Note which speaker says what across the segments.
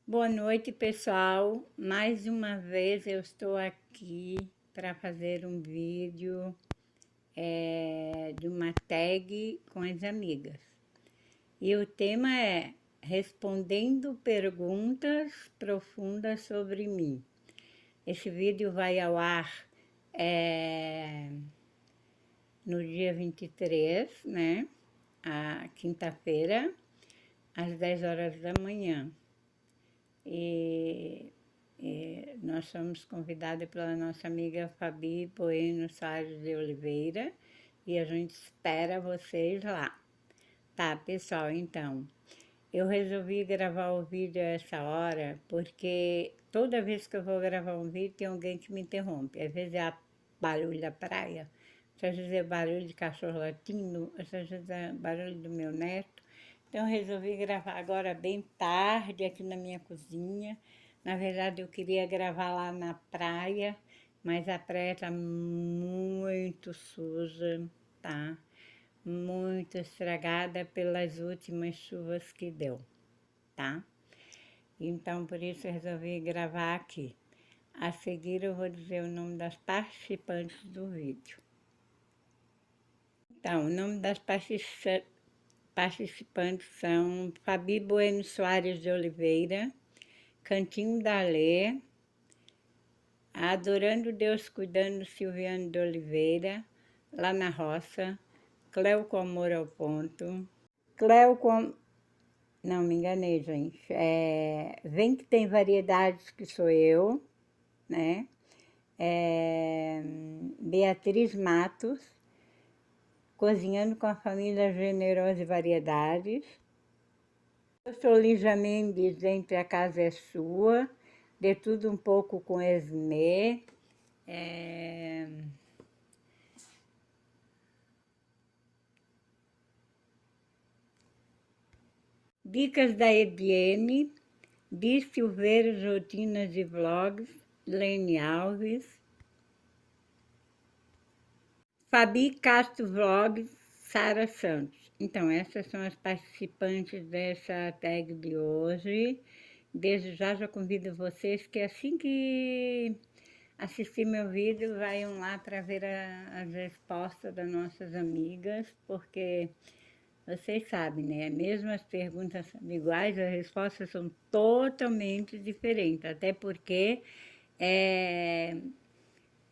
Speaker 1: Boa noite, pessoal. Mais uma vez eu estou aqui para fazer um vídeo de uma tag com as amigas. E o tema é respondendo perguntas profundas sobre mim. Esse vídeo vai ao ar no dia 23, né? A quinta-feira, às 10 horas da manhã. E nós somos convidados pela nossa amiga Fabi Bueno Soares de Oliveira e a gente espera vocês lá. Tá, pessoal, então, eu resolvi gravar o vídeo a essa hora porque toda vez que eu vou gravar um vídeo tem alguém que me interrompe. Às vezes é barulho da praia, às vezes é barulho de cachorro latindo, às vezes é barulho do meu neto. Então, eu resolvi gravar agora bem tarde aqui na minha cozinha. Na verdade, eu queria gravar lá na praia, mas a praia tá muito suja, tá? Muito estragada pelas últimas chuvas que deu, tá? Então, por isso eu resolvi gravar aqui. A seguir, eu vou dizer o nome das participantes do vídeo. Então, o nome das participantes são Fabi Bueno Soares de Oliveira, Cantinho da Lê, Adorando Deus Cuidando Silviane de Oliveira, lá na roça, Cleo com Amor ao Ponto, Cleo com... Não, me enganei, gente. Vem que tem variedades que sou eu, né? Beatriz Matos, Cozinhando com a Família Generosa e Variedades. Eu sou Lígia Mendes, Entre a Casa é Sua, De Tudo Um Pouco com Esmê. Dicas da Ediene, Di Silveiros, Rotinas e Vlogs, Lene Alves. Fabi Castro Vlogs, Sara Santos. Então, essas são as participantes dessa tag de hoje. Desde já convido vocês que assim que assistir meu vídeo, vão lá para ver as respostas das nossas amigas, porque vocês sabem, né? Mesmo as perguntas são iguais, as respostas são totalmente diferentes, até porque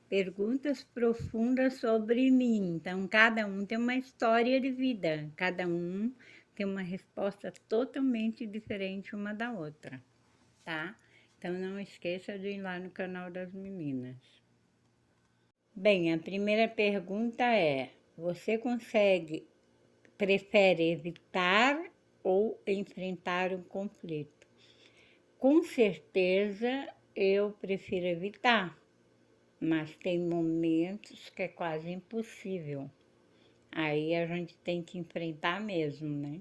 Speaker 1: perguntas profundas sobre mim. Então, cada um tem uma história de vida, cada um tem uma resposta totalmente diferente uma da outra, tá? Então, não esqueça de ir lá no canal das meninas. Bem, a primeira pergunta é: você prefere evitar ou enfrentar um conflito? Com certeza, eu prefiro evitar. Mas tem momentos que é quase impossível. Aí a gente tem que enfrentar mesmo, né?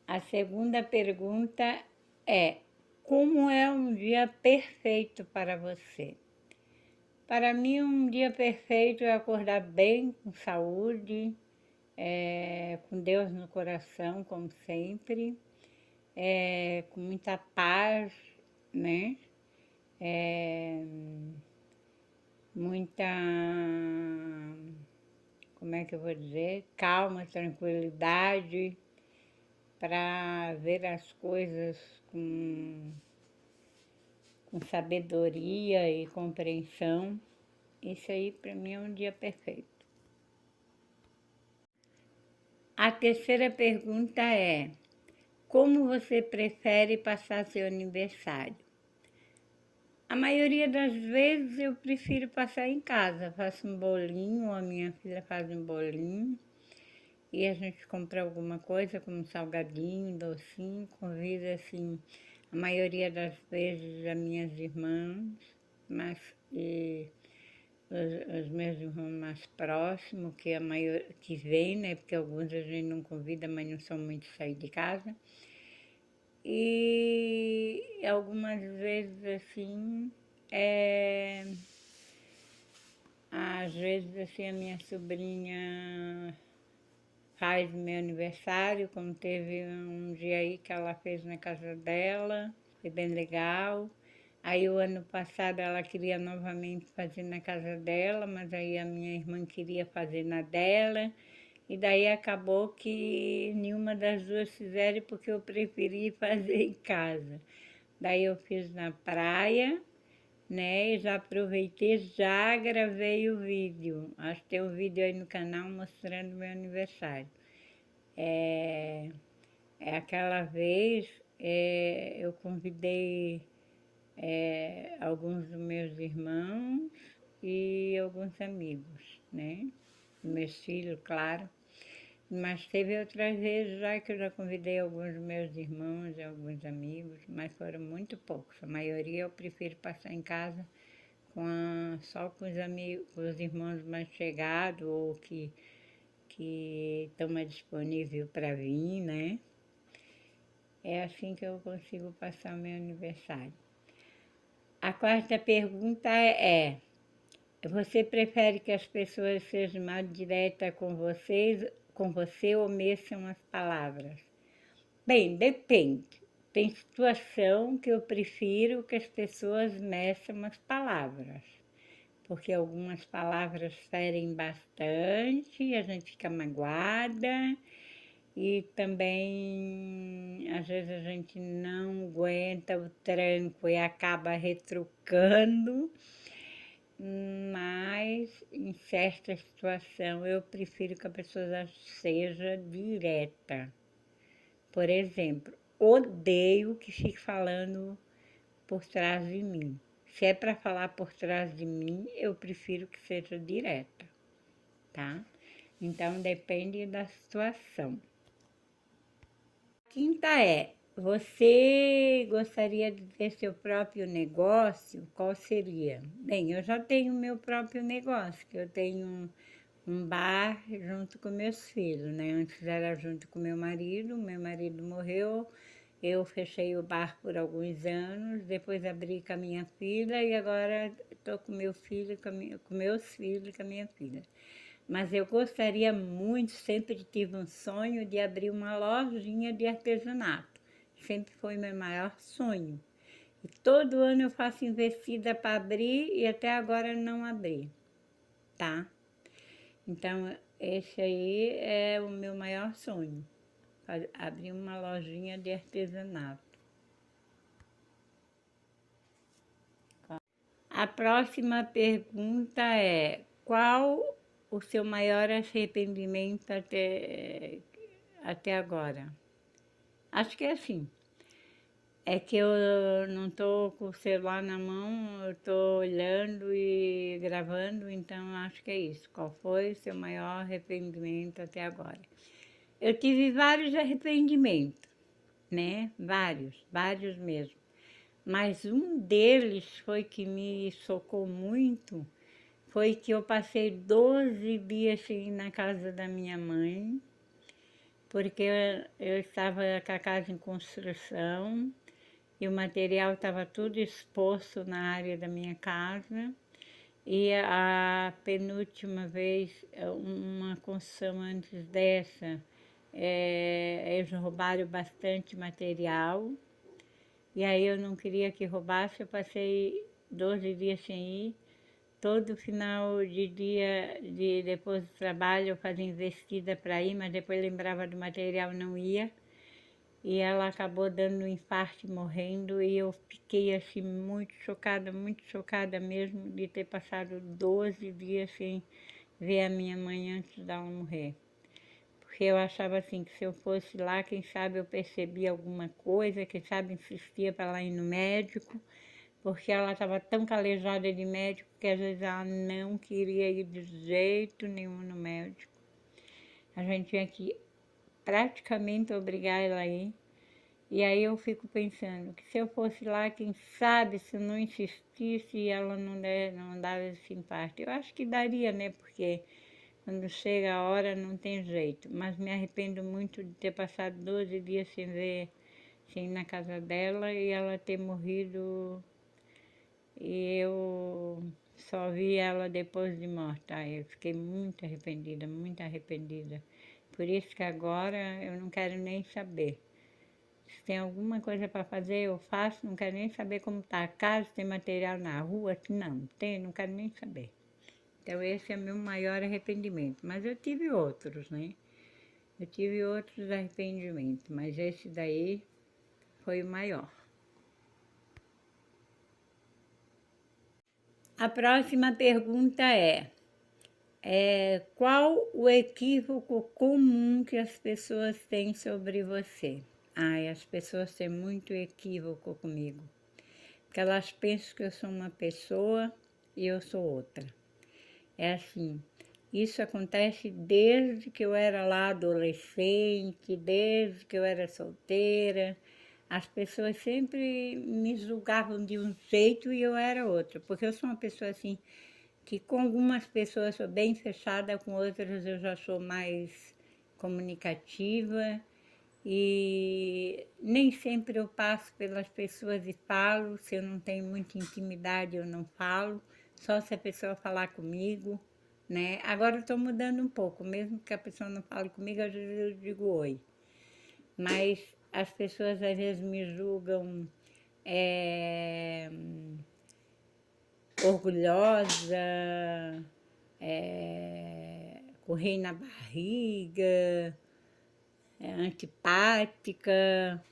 Speaker 1: A segunda pergunta é: como é um dia perfeito para você? Para mim, um dia perfeito é acordar bem, com saúde, com Deus no coração, como sempre, com muita paz, né? Muita, como é que eu vou dizer, calma, tranquilidade, para ver as coisas com sabedoria e compreensão. Isso aí para mim é um dia perfeito. A terceira pergunta é: como você prefere passar seu aniversário? A maioria das vezes eu prefiro passar em casa, faço um bolinho, a minha filha faz um bolinho e a gente compra alguma coisa como salgadinho, docinho, convida assim, a maioria das vezes as minhas irmãs, e os meus irmãos mais próximos, que vêm, né, porque alguns a gente não convida, mas não são muito sair de casa. E algumas vezes assim, às vezes assim a minha sobrinha faz meu aniversário, como teve um dia aí que ela fez na casa dela, foi bem legal. Aí o ano passado ela queria novamente fazer na casa dela, mas aí a minha irmã queria fazer na dela. E daí acabou que nenhuma das duas fizeram porque eu preferi fazer em casa. Daí eu fiz na praia, né? E já aproveitei, já gravei o vídeo. Acho que tem um vídeo aí no canal mostrando meu aniversário. Aquela vez eu convidei alguns dos meus irmãos e alguns amigos, né? Meus filhos, claro. Mas teve outras vezes já que eu já convidei alguns dos meus irmãos e alguns amigos, mas foram muito poucos. A maioria eu prefiro passar em casa só com os amigos, com os irmãos mais chegados ou que estão mais disponíveis para vir, né? É assim que eu consigo passar o meu aniversário. A quarta pergunta você prefere que as pessoas sejam mais diretas com você ou meçam as palavras? Bem, depende. Tem situação que eu prefiro que as pessoas meçam as palavras, porque algumas palavras ferem bastante, a gente fica magoada e também às vezes a gente não aguenta o tranco e acaba retrucando, mas em certa situação eu prefiro que a pessoa seja direta. Por exemplo, odeio que fique falando por trás de mim. Se é para falar por trás de mim, eu prefiro que seja direta, tá? Então depende da situação. Quinta você gostaria de ter seu próprio negócio? Qual seria? Bem, eu já tenho meu próprio negócio, que eu tenho um bar junto com meus filhos, né? Antes era junto com meu marido morreu, eu fechei o bar por alguns anos, depois abri com a minha filha e agora estou com meu filho, com meus filhos e com a minha filha. Mas eu gostaria muito, sempre tive um sonho de abrir uma lojinha de artesanato. Sempre foi meu maior sonho. E todo ano eu faço investida para abrir e até agora não abri, tá? Então, esse aí é o meu maior sonho, abrir uma lojinha de artesanato. A próxima pergunta qual o seu maior arrependimento até agora? Acho que é assim, é que eu não estou com o celular na mão, eu estou olhando e gravando, então acho que é isso. Qual foi o seu maior arrependimento até agora? Eu tive vários arrependimentos, né? Vários mesmo. Mas um deles foi que me socou muito, foi que eu passei 12 dias sem ir na casa da minha mãe, porque eu estava com a casa em construção e o material estava tudo exposto na área da minha casa. E a penúltima vez, uma construção antes dessa, eles roubaram bastante material. E aí eu não queria que roubasse, eu passei 12 dias sem ir. Todo final de dia, depois do trabalho, eu fazia investida para ir, mas depois lembrava do material e não ia. E ela acabou dando um infarto e morrendo, e eu fiquei assim muito chocada mesmo de ter passado 12 dias sem ver a minha mãe antes dela morrer. Porque eu achava assim que se eu fosse lá, quem sabe eu percebia alguma coisa, quem sabe insistia para ela ir no médico, porque ela estava tão calejada de médico que às vezes ela não queria ir de jeito nenhum no médico. A gente tinha que praticamente obrigar ela a ir. E aí eu fico pensando que se eu fosse lá, quem sabe se eu não insistisse e ela não dava esse infarto. Eu acho que daria, né? Porque quando chega a hora não tem jeito. Mas me arrependo muito de ter passado 12 dias sem ir na casa dela e ela ter morrido. E eu Só vi ela depois de morta. Eu fiquei muito arrependida, muito arrependida. Por isso que agora eu não quero nem saber. Se tem alguma coisa para fazer, eu faço, não quero nem saber como está a casa, se tem material na rua, se não tem, não quero nem saber. Então esse é meu maior arrependimento. Mas eu tive outros, né? Eu tive outros arrependimentos, mas esse daí foi o maior. A próxima pergunta é qual o equívoco comum que as pessoas têm sobre você? Ai, as pessoas têm muito equívoco comigo, porque elas pensam que eu sou uma pessoa e eu sou outra. É assim, isso acontece desde que eu era lá adolescente, desde que eu era solteira. As pessoas sempre me julgavam de um jeito e eu era outra, porque eu sou uma pessoa assim, que com algumas pessoas sou bem fechada, com outras eu já sou mais comunicativa e nem sempre eu passo pelas pessoas e falo, se eu não tenho muita intimidade eu não falo, só se a pessoa falar comigo, né? Agora eu estou mudando um pouco, mesmo que a pessoa não fale comigo, às vezes eu digo oi. Mas as pessoas às vezes me julgam é, orgulhosa, com rei na barriga, antipática,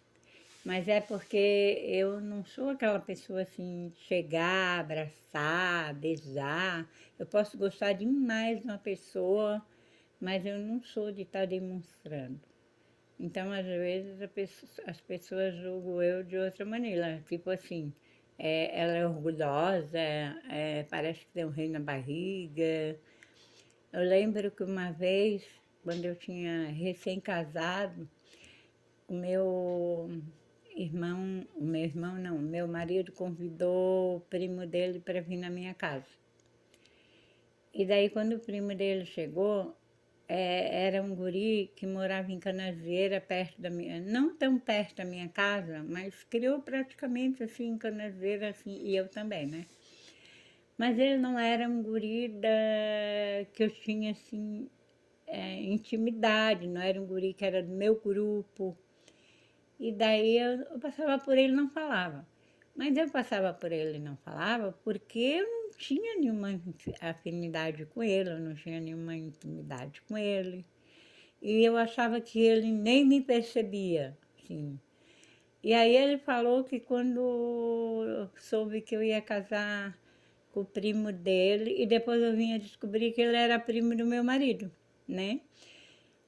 Speaker 1: mas é porque eu não sou aquela pessoa assim, chegar, abraçar, beijar. Eu posso gostar demais de uma pessoa, mas eu não sou de estar demonstrando. Então, às vezes, as pessoas julgam eu de outra maneira. Tipo assim, ela é orgulhosa, parece que tem um rei na barriga. Eu lembro que uma vez, quando eu tinha recém-casado, o meu irmão não, meu marido convidou o primo dele para vir na minha casa. E daí, quando o primo dele chegou, era um guri que morava em Canasieira, perto da minha, não tão perto da minha casa, mas criou praticamente assim em Canasieira, assim, e eu também, né? Mas ele não era um guri que eu tinha assim, intimidade, não era um guri que era do meu grupo. E daí eu passava por ele e não falava. Mas eu passava por ele e não falava porque eu não tinha nenhuma afinidade com ele, eu não tinha nenhuma intimidade com ele. E eu achava que ele nem me percebia, assim. E aí ele falou que quando eu soube que eu ia casar com o primo dele, e depois eu vinha descobrir que ele era primo do meu marido, né?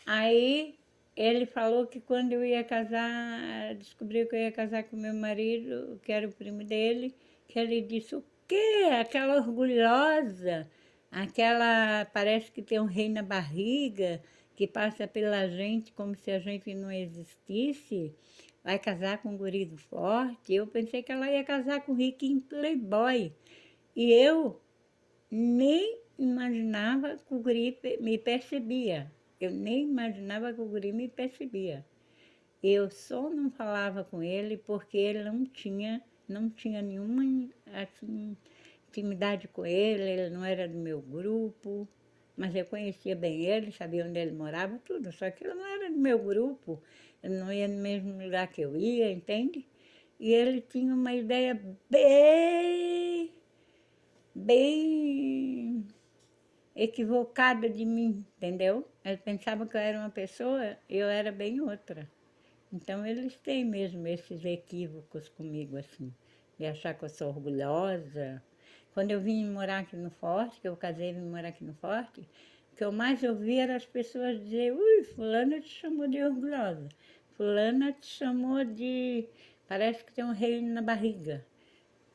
Speaker 1: Aí ele falou que quando eu ia casar, descobriu que eu ia casar com meu marido, que era o primo dele, que ele disse, o quê? Aquela orgulhosa, aquela parece que tem um rei na barriga, que passa pela gente como se a gente não existisse, vai casar com um guri forte. Eu pensei que ela ia casar com um riquinho playboy. E eu nem imaginava que o guri me percebia. Eu nem imaginava que o guri me percebia. Eu só não falava com ele porque ele não tinha nenhuma assim, intimidade com ele não era do meu grupo, mas eu conhecia bem ele, sabia onde ele morava, tudo, só que ele não era do meu grupo, ele não ia no mesmo lugar que eu ia, entende? E ele tinha uma ideia bem equivocada de mim, entendeu? Ele pensava que eu era uma pessoa e eu era bem outra. Então eles têm mesmo esses equívocos comigo, assim, de achar que eu sou orgulhosa. Quando eu vim morar aqui no Forte, que eu casei e vim morar aqui no Forte, o que eu mais ouvia era as pessoas dizer, ui, fulana te chamou de orgulhosa, fulana te chamou de, parece que tem um rei na barriga.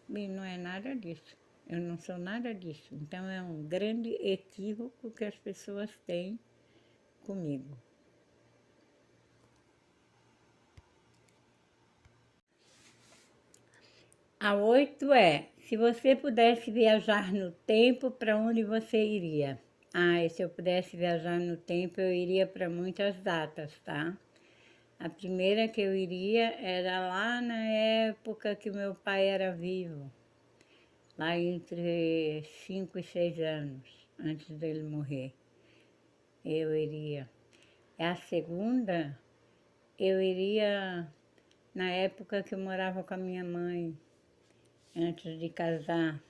Speaker 1: E não é nada disso. Eu não sou nada disso. Então é um grande equívoco que as pessoas têm comigo. A 8 se você pudesse viajar no tempo, para onde você iria? Ah, e se eu pudesse viajar no tempo, eu iria para muitas datas, tá? A primeira que eu iria era lá na época que meu pai era vivo. lá entre 5 e 6 anos, antes dele morrer. Eu iria. A segunda, eu iria na época que eu morava com a minha mãe, antes de casar.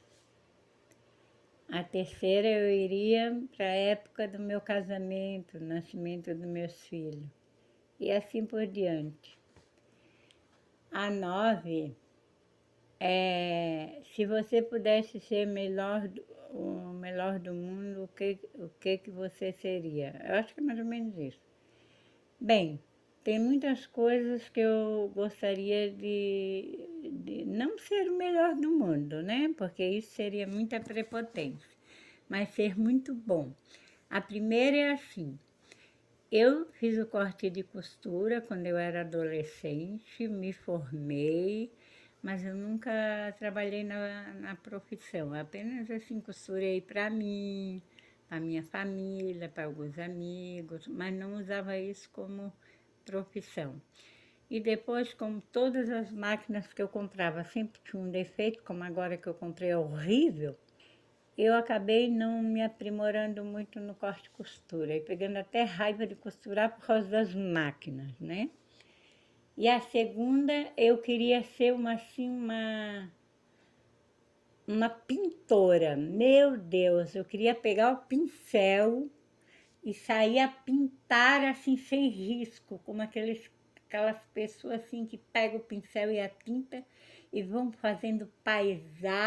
Speaker 1: A terceira, eu iria para a época do meu casamento, nascimento dos meus filhos. E assim por diante. A 9, se você pudesse ser o melhor do mundo, o que você seria? Eu acho que é mais ou menos isso. Bem, tem muitas coisas que eu gostaria de não ser o melhor do mundo, né? Porque isso seria muita prepotência, mas ser muito bom. A primeira é assim, eu fiz o corte de costura quando eu era adolescente, me formei, mas eu nunca trabalhei na profissão, apenas assim costurei para mim, para minha família, para alguns amigos, mas não usava isso como profissão. E depois, como todas as máquinas que eu comprava sempre tinham um defeito, como agora que eu comprei é horrível, eu acabei não me aprimorando muito no corte e costura, e pegando até raiva de costurar por causa das máquinas, né? E a segunda, eu queria ser uma pintora. Meu Deus, eu queria pegar o pincel e sair a pintar assim sem risco, como aquelas pessoas assim que pegam o pincel e a tinta e vão fazendo paisagem,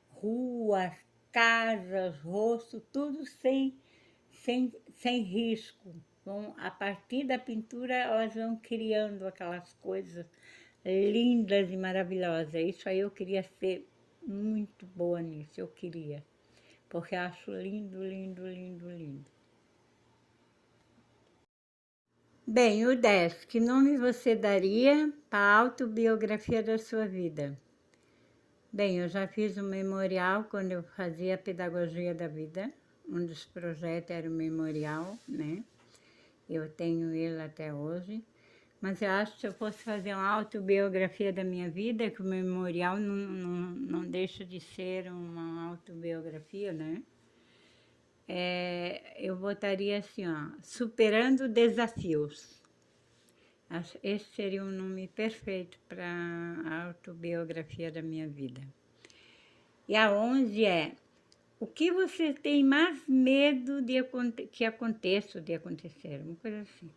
Speaker 1: ruas, casas, rosto, tudo sem risco. A partir da pintura, elas vão criando aquelas coisas lindas e maravilhosas. Isso aí eu queria ser muito boa nisso, eu queria. Porque eu acho lindo, lindo, lindo, lindo. Bem, o 10. Que nome você daria para a autobiografia da sua vida? Bem, eu já fiz um memorial quando eu fazia Pedagogia da Vida. Um dos projetos era o memorial, né? Eu tenho ele até hoje. Mas eu acho que se eu fosse fazer uma autobiografia da minha vida, que o memorial não deixa de ser uma autobiografia, né? Eu botaria assim, ó, Superando Desafios. Esse seria um nome perfeito para a autobiografia da minha vida. E a 11 é, o que você tem mais medo que aconteça ou de acontecer? Uma coisa assim.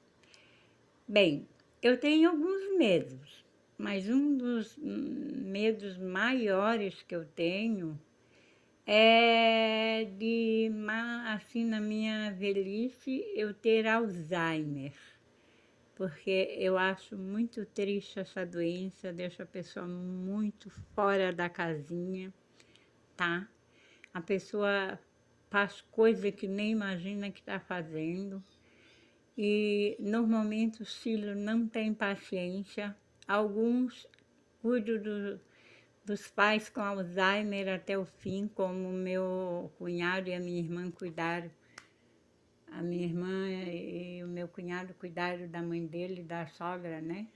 Speaker 1: Bem, eu tenho alguns medos, mas um dos medos maiores que eu tenho é assim, na minha velhice, eu ter Alzheimer, porque eu acho muito triste essa doença, deixa a pessoa muito fora da casinha, tá? A pessoa faz coisa que nem imagina que está fazendo e normalmente os filhos não têm paciência, alguns cuidam dos pais com Alzheimer até o fim, como meu cunhado e a minha irmã cuidaram. A minha irmã e o meu cunhado cuidaram da mãe dele, da sogra, né?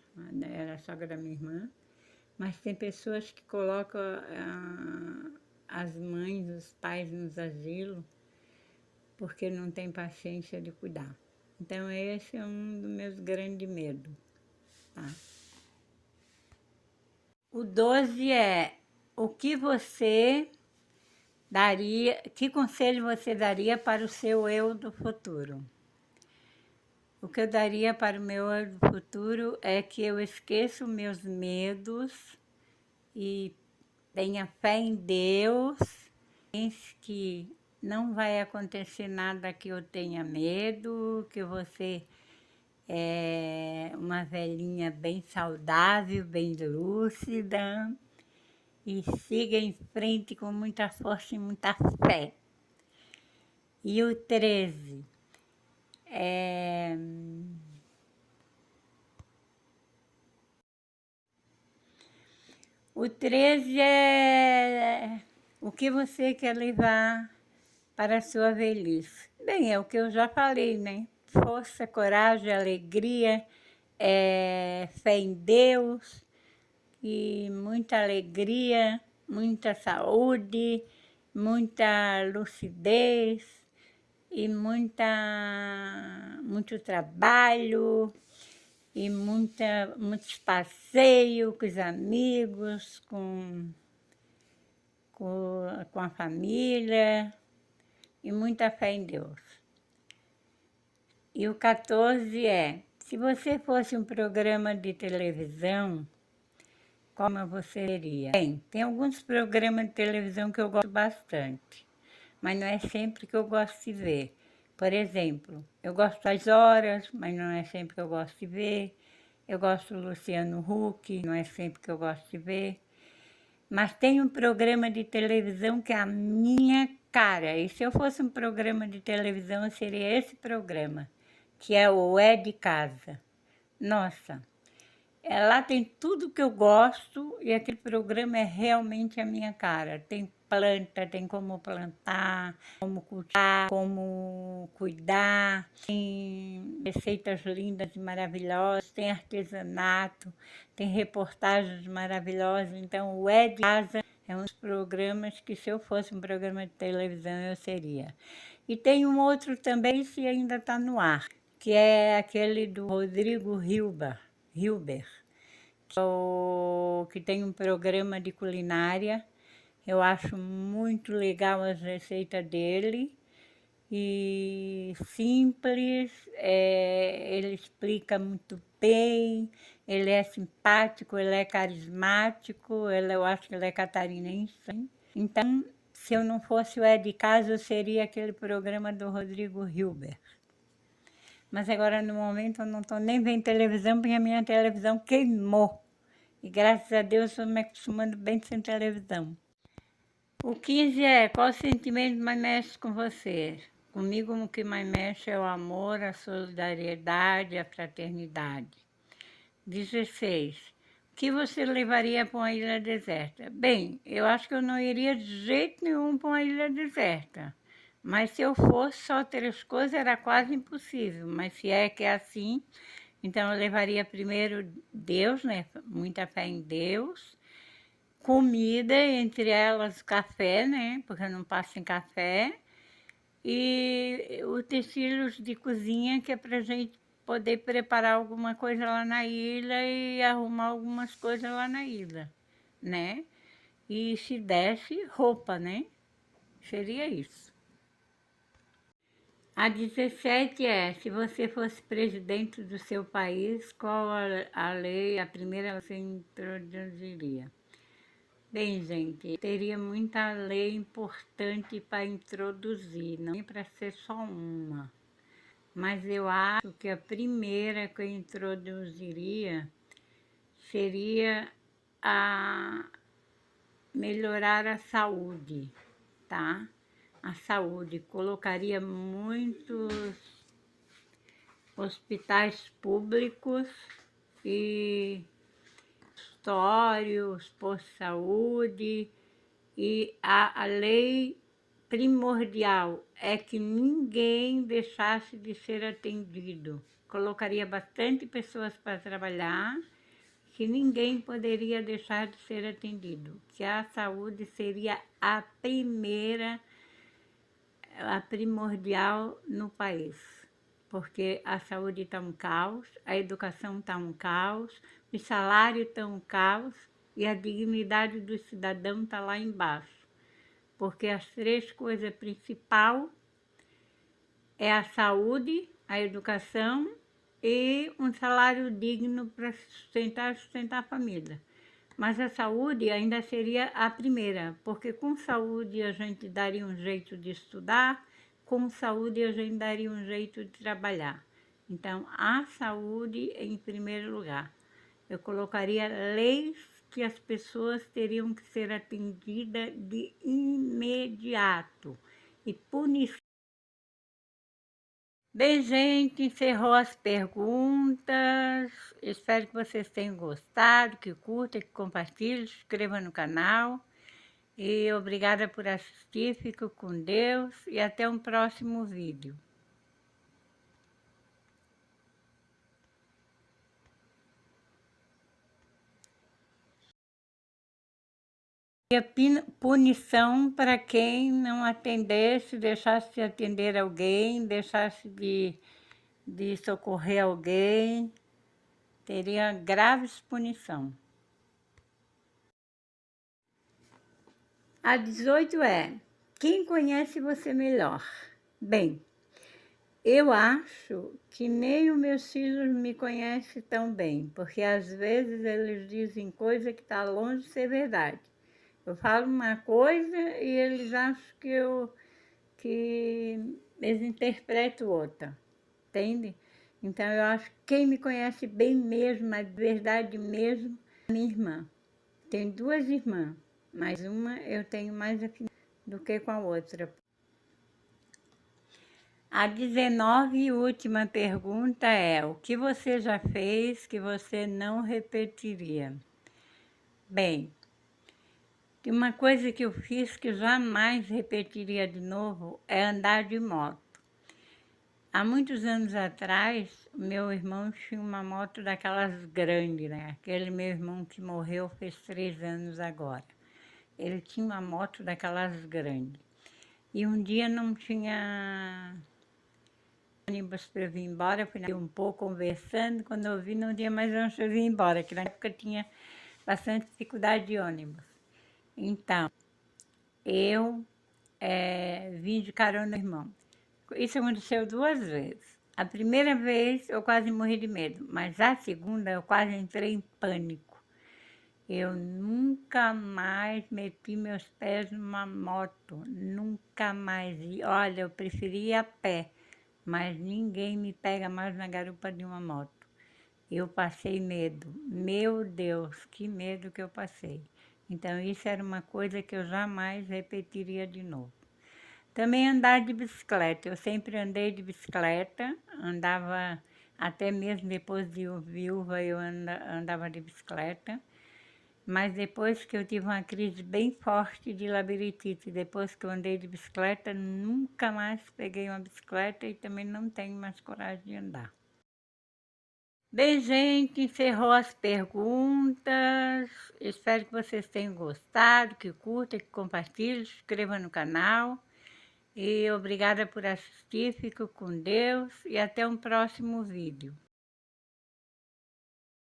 Speaker 1: Era a sogra da minha irmã. Mas tem pessoas que colocam as mães, os pais nos asilos, porque não tem paciência de cuidar. Então esse é um dos meus grandes medos, tá? O 12 é o que você daria, que conselho você daria para o seu eu do futuro? O que eu daria para o meu eu do futuro é que eu esqueça os meus medos e tenha fé em Deus, pense que não vai acontecer nada que eu tenha medo, que você é uma velhinha bem saudável, bem lúcida, e siga em frente com muita força e muita fé. E o 13 é... O 13 é o que você quer levar para a sua velhice. Bem, é o que eu já falei, né? Força, coragem, alegria, fé em Deus e muita alegria muita saúde, muita lucidez e muito trabalho e muitos passeios com os amigos, com a família e muita fé em Deus. E o 14 é, se você fosse um programa de televisão, como você seria? Bem, tem alguns programas de televisão que eu gosto bastante, mas não é sempre que eu gosto de ver. Por exemplo, eu gosto das Horas, mas não é sempre que eu gosto de ver. Eu gosto do Luciano Huck, não é sempre que eu gosto de ver. Mas tem um programa de televisão que é a minha cara. E se eu fosse um programa de televisão, seria esse programa, que é o É de Casa. Nossa, lá tem tudo que eu gosto e aquele programa é realmente a minha cara. Tem planta, tem como plantar, como cultivar, como cuidar, tem receitas lindas e maravilhosas, tem artesanato, tem reportagens maravilosas. Então, o É de Casa é um dos programas que, se eu fosse um programa de televisão, eu seria. E tem um outro também, que ainda está no ar, que é aquele do Rodrigo Hilbert, que tem um programa de culinária. Eu acho muito legal as receitas dele e simples, ele explica muito bem, ele é simpático, ele é carismático, eu acho que ele é catarinense. Então, se eu não fosse o É de Casa, eu seria aquele programa do Rodrigo Hilbert. Mas agora, no momento, eu não estou nem vendo televisão, porque a minha televisão queimou. E graças a Deus, estou me acostumando bem sem televisão. O 15 é, qual sentimento mais mexe com você? Comigo, o que mais mexe é o amor, a solidariedade, a fraternidade. 16. O que você levaria para uma ilha deserta? Bem, eu acho que eu não iria de jeito nenhum para uma ilha deserta. Mas se eu fosse só 3 coisas, era quase impossível. Mas se é que é assim, então eu levaria primeiro Deus, né? Muita fé em Deus. Comida, entre elas café, né? Porque eu não passo sem café. E utensílios de cozinha, que é para a gente poder preparar alguma coisa lá na ilha e arrumar algumas coisas lá na ilha, né? E se desse, roupa, né? Seria isso. A 17 é, se você fosse presidente do seu país, qual a lei, a primeira você introduziria? Bem, gente, teria muita lei importante para introduzir, não é para ser só uma. Mas eu acho que a primeira que eu introduziria seria a melhorar a saúde, tá? A saúde. Colocaria muitos hospitais públicos e consultórios, postos de saúde, e a lei primordial é que ninguém deixasse de ser atendido. Colocaria bastante pessoas para trabalhar, que ninguém poderia deixar de ser atendido, que a saúde seria a primeira, a primordial no país, porque a saúde está um caos, a educação está um caos, o salário está um caos e a dignidade do cidadão está lá embaixo, porque as 3 coisas principais é a saúde, a educação e um salário digno para sustentar a família. Mas a saúde ainda seria a primeira, porque com saúde a gente daria um jeito de estudar, com saúde a gente daria um jeito de trabalhar. Então, a saúde em primeiro lugar. Eu colocaria leis que as pessoas teriam que ser atendidas de imediato e punição. Bem, gente, encerrou as perguntas. Espero que vocês tenham gostado, que curtam, que compartilhem, se inscrevam no canal. E obrigada por assistir, fico com Deus e até um próximo vídeo. Punição para quem não atendesse, deixasse de atender alguém, deixasse de socorrer alguém, teria graves punição. A 18 é: quem conhece você melhor? Bem, eu acho que nem os meus filhos me conhecem tão bem, porque às vezes eles dizem coisa que está longe de ser verdade. Eu falo uma coisa e eles acham que eles interpretam outra, entende? Então eu acho que quem me conhece bem mesmo, a verdade mesmo, é minha irmã. Tenho duas irmãs, mas uma eu tenho mais afinidade do que com a outra. A 19 e última pergunta é: o que você já fez que você não repetiria? Bem, uma coisa que eu fiz que jamais repetiria de novo é andar de moto. Há muitos anos atrás, meu irmão tinha uma moto daquelas grandes, né? Aquele meu irmão que morreu fez 3 anos agora. Ele tinha uma moto daquelas grandes. E um dia não tinha ônibus para eu vir embora, fui um pouco conversando, quando eu vi não tinha mais onde eu vir embora, que na época tinha bastante dificuldade de ônibus. Então, eu vim de carona no irmão. Isso aconteceu 2 vezes. A primeira vez eu quase morri de medo, mas a segunda eu quase entrei em pânico. Eu nunca mais meti meus pés numa moto, nunca mais. E olha, eu preferia ir a pé, mas ninguém me pega mais na garupa de uma moto. Eu passei medo. Meu Deus, que medo que eu passei. Então isso era uma coisa que eu jamais repetiria de novo. Também andar de bicicleta. Eu sempre andei de bicicleta, andava até mesmo depois de viúva eu andava de bicicleta. Mas depois que eu tive uma crise bem forte de labirintite, depois que eu andei de bicicleta, nunca mais peguei uma bicicleta e também não tenho mais coragem de andar. Bem, gente, encerrou as perguntas. Espero que vocês tenham gostado, que curtam, que compartilhem, se inscrevam no canal. E obrigada por assistir, fico com Deus e até um próximo vídeo.